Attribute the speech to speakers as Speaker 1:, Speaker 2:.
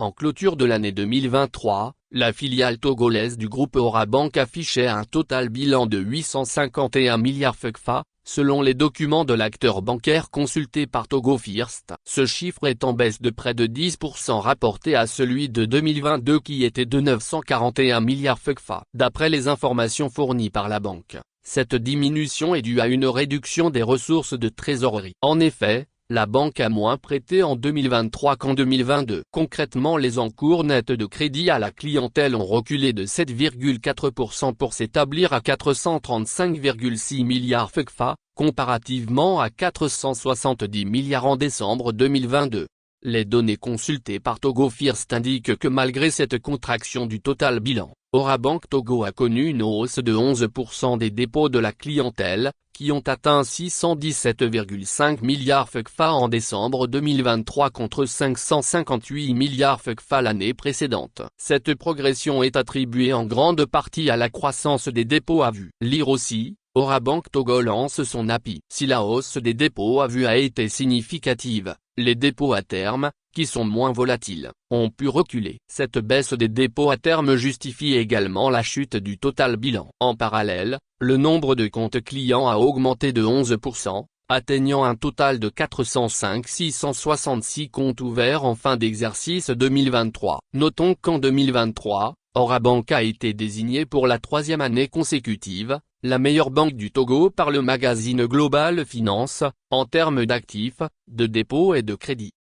Speaker 1: En clôture de l'année 2023, la filiale togolaise du groupe Orabank affichait un total bilan de 851 milliards CFA, selon les documents de l'acteur bancaire consulté par Togo First. Ce chiffre est en baisse de près de 10% rapporté à celui de 2022 qui était de 941 milliards CFA. D'après les informations fournies par la banque, cette diminution est due à une réduction des ressources de trésorerie. En effet, la banque a moins prêté en 2023 qu'en 2022. Concrètement, les encours nets de crédit à la clientèle ont reculé de 7,4% pour s'établir à 435,6 milliards CFA, comparativement à 470 milliards en décembre 2022. Les données consultées par Togo First indiquent que malgré cette contraction du total bilan, Orabank Togo a connu une hausse de 11% des dépôts de la clientèle, qui ont atteint 617,5 milliards CFA en décembre 2023 contre 558 milliards CFA l'année précédente. Cette progression est attribuée en grande partie à la croissance des dépôts à vue. Lire aussi, Orabank Togo lance son API. Si la hausse des dépôts à vue a été significative, les dépôts à terme, qui sont moins volatiles, ont pu reculer. Cette baisse des dépôts à terme justifie également la chute du total bilan. En parallèle, le nombre de comptes clients a augmenté de 11%, atteignant un total de 405 666 comptes ouverts en fin d'exercice 2023. Notons qu'en 2023, Orabank a été désignée pour la troisième année consécutive la meilleure banque du Togo par le magazine Global Finance, en termes d'actifs, de dépôts et de crédits.